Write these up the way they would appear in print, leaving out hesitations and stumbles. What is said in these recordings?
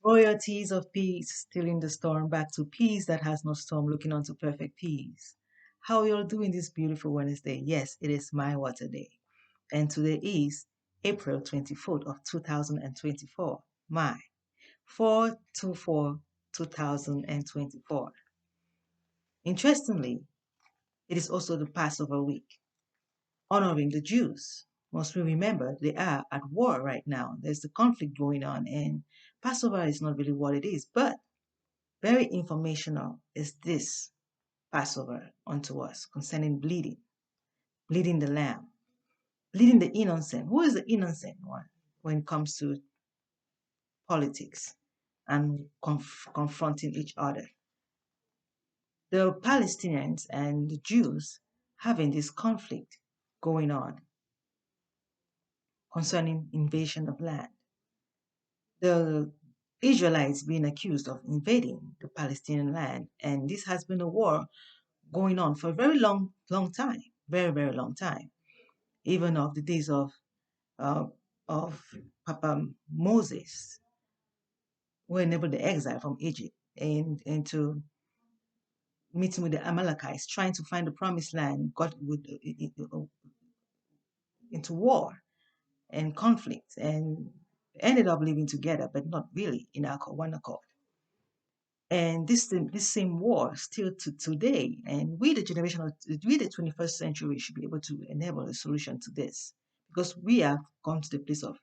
Royalties of peace, still in the storm, back to peace that has no storm, looking on to perfect peace. How are you all doing this beautiful Wednesday? Yes, it is my water day. And today is April 24th of 2024. My 424 2024. Interestingly, it is also the Passover week, honoring the Jews. Must we remember they are at war right now. There's the conflict going on, and Passover is not really what it is, but very informational is this Passover unto us concerning bleeding, bleeding the lamb, bleeding the innocent. Who is the innocent one when it comes to politics and confronting each other? The Palestinians and the Jews having this conflict going on concerning invasion of land. The Israelites being accused of invading the Palestinian land, and this has been a war going on for a very long time, very long time, even of the days uh, of Papa Moses, whenever the exile from Egypt and into meeting with the Amalekites, trying to find the promised land, got into war and conflict and ended up living together, but not really in one accord. And this same war still to today, and we the generation of we the 21st century should be able to enable a solution to this because we have come to the place of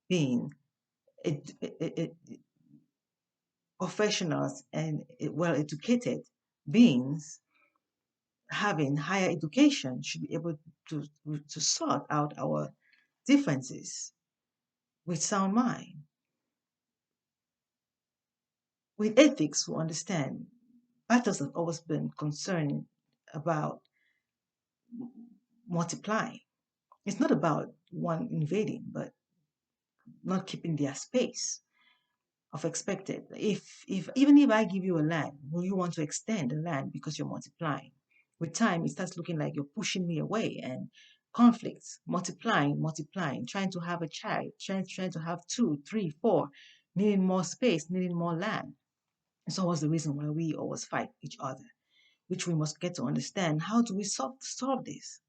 being professionals and well educated beings having higher education should be able to sort out our differences with sound mind. With ethics, we understand battles have always been concerned about multiplying. It's not about one invading, but not keeping their space of expected. If even if I give you a land, will you want to extend the land because you're multiplying? With time, it starts looking like you're pushing me away and conflicts, multiplying, trying to have a child, trying to have two, three, four, needing more space, needing more land. It's always the reason why we always fight each other, which we must get to understand. How do we solve this?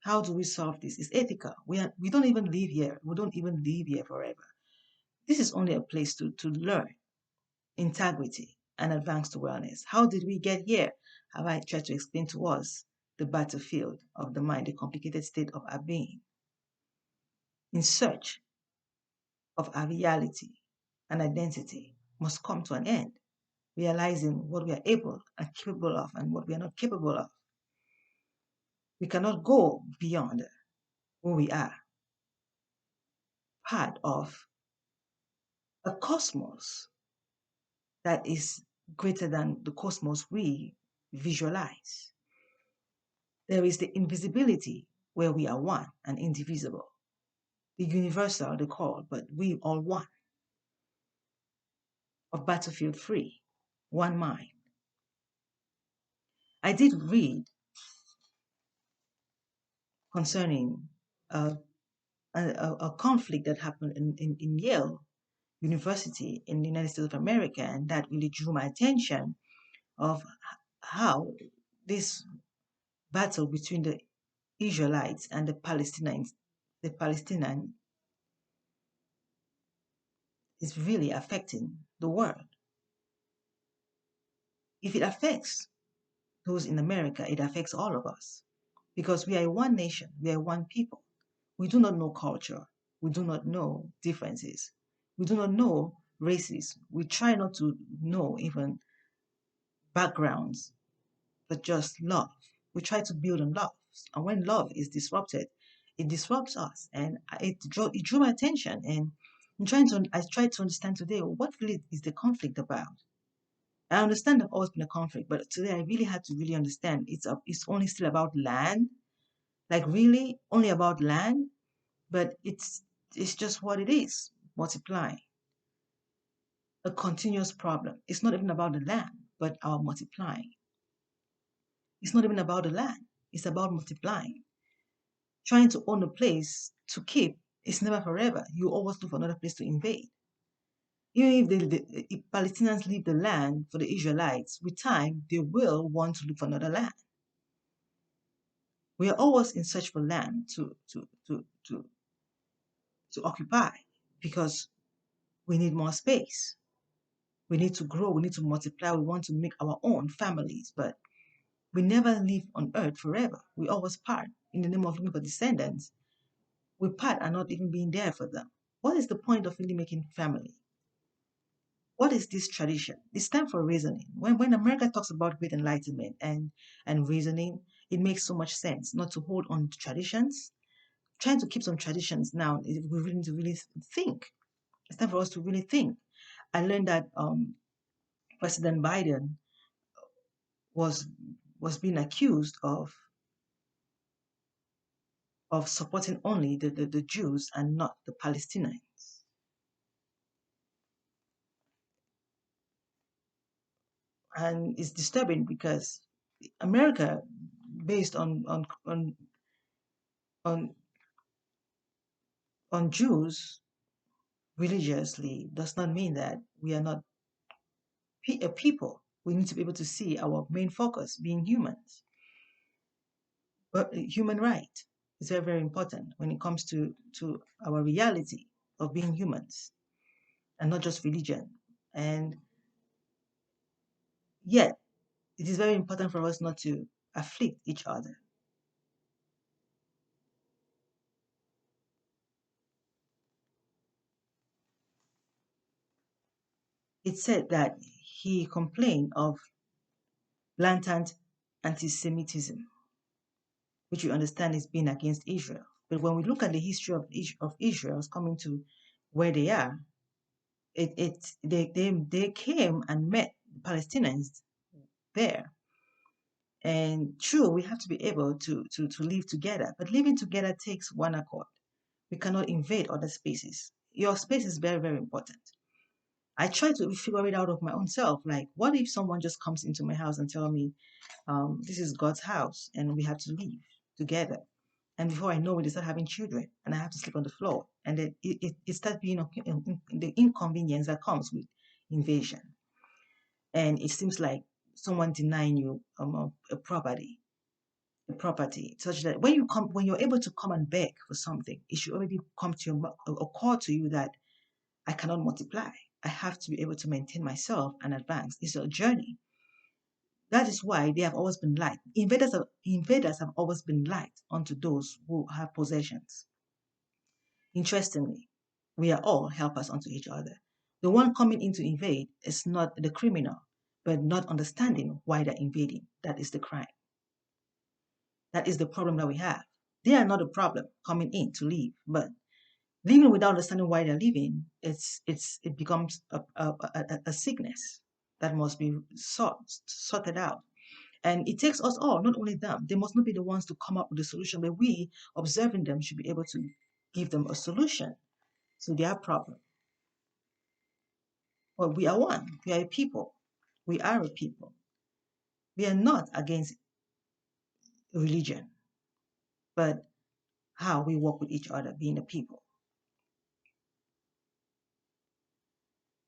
How do we solve this? It's ethical. We don't even live here. We don't even live here forever. This is only a place to learn integrity and advanced awareness. How did we get here? Have I tried to explain to us the battlefield of the mind, the complicated state of our being, in search of our reality and identity must come to an end, realizing what we are able and capable of and what we are not capable of. We cannot go beyond who we are, part of a cosmos that is greater than the cosmos we visualize. There is the invisibility where we are one and indivisible, the universal, the call, but we all one, of battlefield free, one mind. I did read concerning a conflict that happened in Yale University in the United States of America, and that really drew my attention of how this battle between the Israelites and the Palestinians is really affecting the world. If it affects those in America, it affects all of us because we are one nation, we are one people. We do not know culture, we do not know differences, we do not know races. We try not to know even backgrounds, but just love. We try to build on love. And when love is disrupted, it disrupts us. And it drew my attention. And I tried to understand today what really is the conflict about. I understand there's always been a conflict, but today I really had to really understand it's only still about land, like really only about land, but it's just what it is, multiplying, a continuous problem. It's not even about the land, but our multiplying. It's not even about the land. It's about multiplying. Trying to own a place to keep is never forever. You always look for another place to invade. Even if Palestinians leave the land for the Israelites, with time they will want to look for another land. We are always in search for land to occupy because we need more space. We need to grow, we need to multiply, we want to make our own families, but we never live on earth forever. We always part in the name of looking for descendants. We part and not even being there for them. What is the point of really making family? What is this tradition? It's time for reasoning. When America talks about great enlightenment and reasoning, it makes so much sense not to hold on to traditions. Trying to keep some traditions now, we really need to really think. It's time for us to really think. I learned that President Biden was was being accused of supporting only the Jews and not the Palestinians. And it's disturbing because America, based on on Jews religiously, does not mean that we are not a people. We need to be able to see our main focus being humans. But human right is very, very important when it comes to our reality of being humans and not just religion. And yet, it is very important for us not to afflict each other. It said that he complained of blatant anti Semitism, which we understand is being against Israel. But when we look at the history of Israel coming to where they are, they came and met Palestinians there. And true, we have to be able to live together, but living together takes one accord. We cannot invade other spaces. Your space is very, very important. I try to figure it out of my own self. Like, what if someone just comes into my house and tell me, this is God's house and we have to live together? And before I know it, they start having children and I have to sleep on the floor. And then it starts being the inconvenience that comes with invasion. And it seems like someone denying you a property, such that when you're able to come and beg for something, it should already come to your occur to you that I cannot multiply. I have to be able to maintain myself and advance. It's a journey. That is why they have always been light. Invaders have always been light unto those who have possessions. Interestingly, we are all helpers unto each other. The one coming in to invade is not the criminal, but not understanding why they're invading. That is the crime. That is the problem that we have. They are not a problem coming in to leave, but living without understanding why they're living, it becomes a sickness that must be sorted out. And it takes us all, not only them. They must not be the ones to come up with a solution, but we, observing them, should be able to give them a solution to their problem. Well, we are one. We are a people. We are a people. We are not against religion, but how we work with each other, being a people.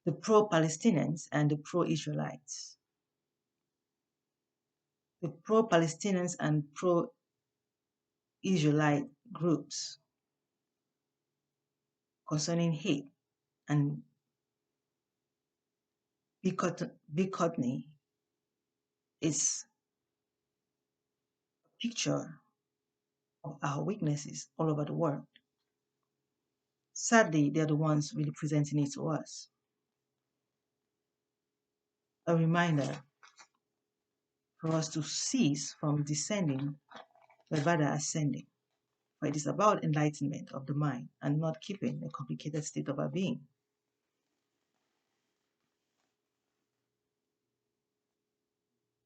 The pro-Palestinians and the pro-Israelites. The pro-Palestinians and pro-Israelite groups concerning hate and bigotry is a picture of our weaknesses all over the world. Sadly, they're the ones really presenting it to us. A reminder for us to cease from descending, but rather ascending. For it is about enlightenment of the mind and not keeping a complicated state of our being.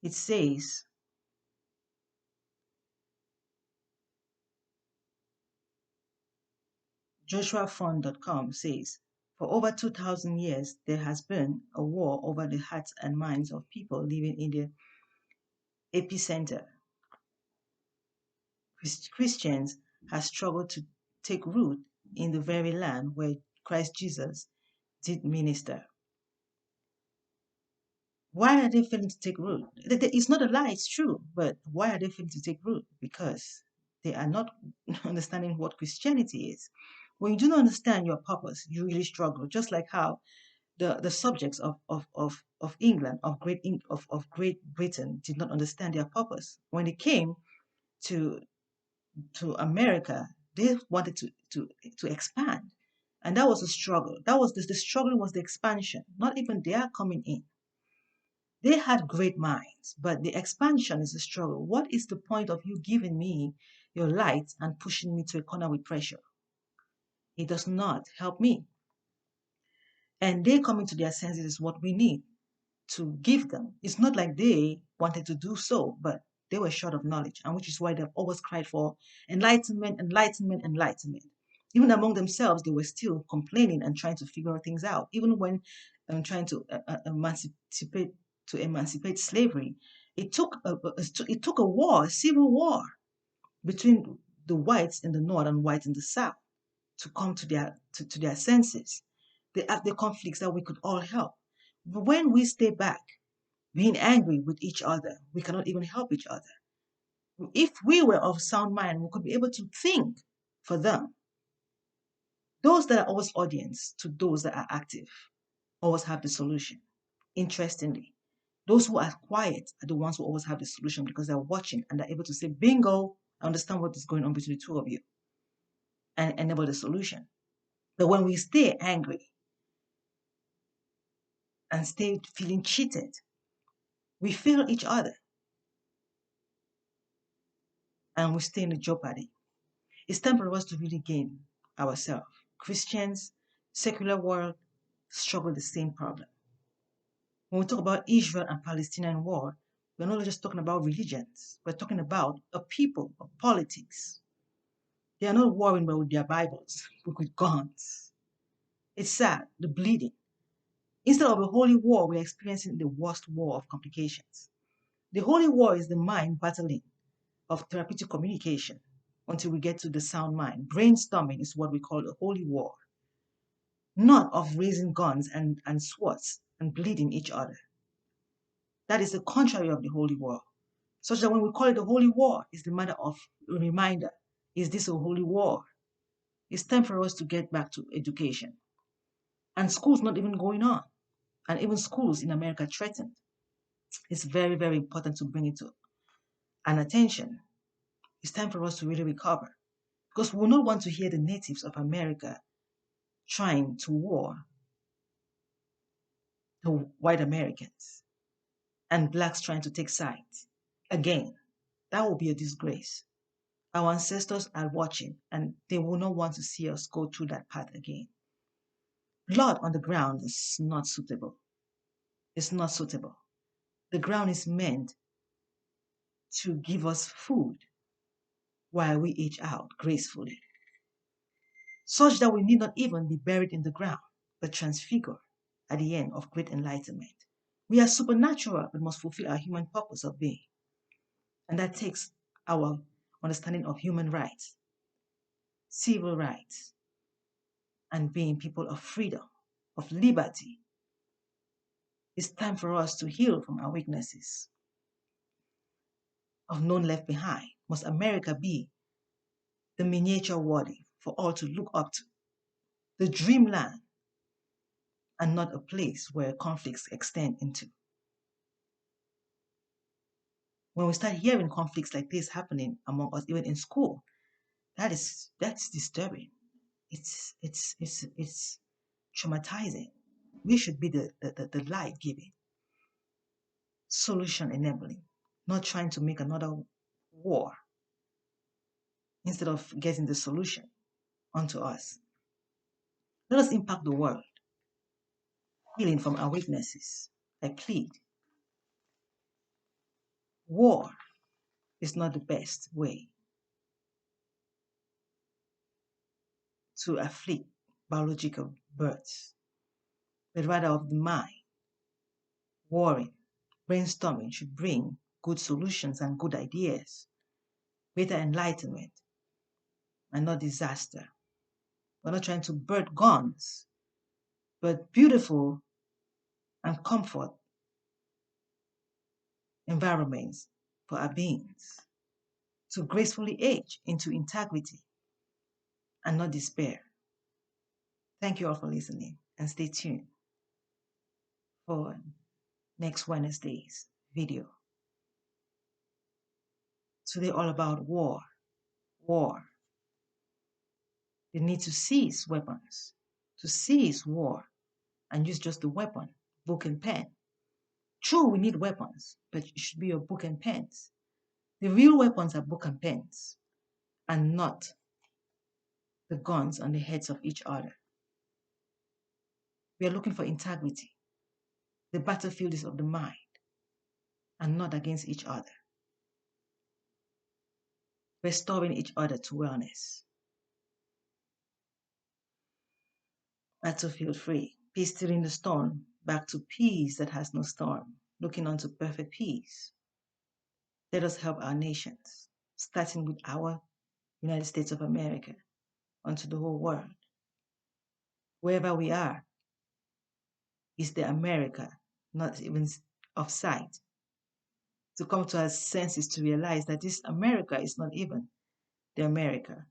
It says, JoshuaFund.com says, for over 2,000 years, there has been a war over the hearts and minds of people living in the epicenter. Christians have struggled to take root in the very land where Christ Jesus did minister. Why are they failing to take root? It's not a lie, it's true, but why are they failing to take root? Because they are not understanding what Christianity is. When you do not understand your purpose, you really struggle. Just like how the subjects of England, of Great Britain did not understand their purpose. When they came to to America, they wanted to expand. And that was a struggle. That was the struggle was the expansion, not even their coming in. They had great minds, but the expansion is a struggle. What is the point of you giving me your light and pushing me to a corner with pressure? It does not help me. And they coming to their senses is what we need to give them. It's not like they wanted to do so, but they were short of knowledge, and which is why they've always cried for enlightenment, enlightenment, enlightenment. Even among themselves, they were still complaining and trying to figure things out. Even when trying to emancipate slavery, it took a war, a civil war between the whites in the north and whites in the south to come to their senses. The conflicts that we could all help. But when we stay back being angry with each other, we cannot even help each other. If we were of sound mind, we could be able to think for them. Those that are always audience to those that are active always have the solution. Interestingly, those who are quiet are the ones who always have the solution because they're watching and they're able to say, bingo, I understand what is going on between the two of you and enable the solution. But when we stay angry and stay feeling cheated, we fail each other and we stay in a jeopardy. It's time for us to really gain ourselves. Christians, secular world struggle the same problem. When we talk about Israel and Palestinian war, we're not just talking about religions. We're talking about a people, of politics. They are not warring with their Bibles, but with guns. It's sad, the bleeding. Instead of a holy war, we're experiencing the worst war of complications. The holy war is the mind battling of therapeutic communication until we get to the sound mind. Brainstorming is what we call a holy war, not of raising guns and swords and bleeding each other. That is the contrary of the holy war. Such that when we call it a holy war, it's the matter of a reminder. Is this a holy war? It's time for us to get back to education. And schools not even going on. And even schools in America threatened. It's very, very important to bring it to an attention. It's time for us to really recover. Because we will not want to hear the natives of America trying to war the white Americans and blacks trying to take sides. Again, that will be a disgrace. Our ancestors are watching and they will not want to see us go through that path again. Blood on the ground is not suitable. It's not suitable. The ground is meant to give us food while we age out gracefully, such that we need not even be buried in the ground, but transfigure at the end of great enlightenment. We are supernatural, but must fulfill our human purpose of being. And that takes our understanding of human rights, civil rights, and being people of freedom, of liberty. It's time for us to heal from our weaknesses, of none left behind. Must America be the miniature worthy for all to look up to, the dreamland, and not a place where conflicts extend into? When we start hearing conflicts like this happening among us, even in school, that's disturbing. It's traumatizing. We should be the light giving, solution enabling, not trying to make another war instead of getting the solution onto us. Let us impact the world, healing from our weaknesses. I plead. War is not the best way to afflict biological births, but rather of the mind. Warring, brainstorming should bring good solutions and good ideas, greater enlightenment, and not disaster. We're not trying to birth guns, but beautiful and comfort environments for our beings to gracefully age into integrity and not despair. Thank you all for listening and stay tuned for next Wednesday's video. Today all about war. War. The need to seize weapons, to seize war and use just the weapon, book and pen. True, we need weapons, but it should be your book and pens. The real weapons are book and pens and not the guns on the heads of each other. We are looking for integrity. The battlefield is of the mind and not against each other. Restoring each other to wellness. Battlefield free. Peace still in the storm. Back to peace that has no storm. Looking on to perfect peace. Let us help our nations, starting with our United States of America, onto the whole world. Wherever we are, is the America, not even of sight. To come to our senses to realize that this America is not even the America,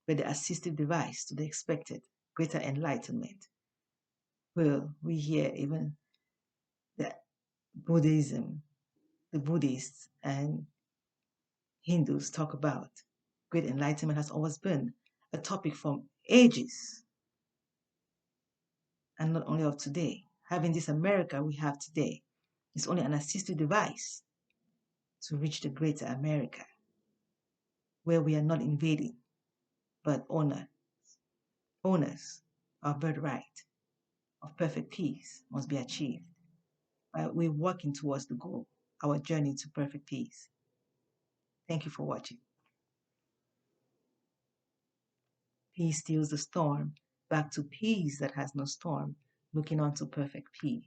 but the assistive device to the expected greater enlightenment. Will we hear even the Buddhism, the Buddhists and Hindus talk about great enlightenment has always been a topic from ages and not only of today. Having this America we have today is only an assistive device to reach the greater America, where we are not invading, but owners of birthright of perfect peace must be achieved. We're working towards the goal, our journey to perfect peace. Thank you for watching. Peace steals the storm, back to peace that has no storm, looking on to perfect peace.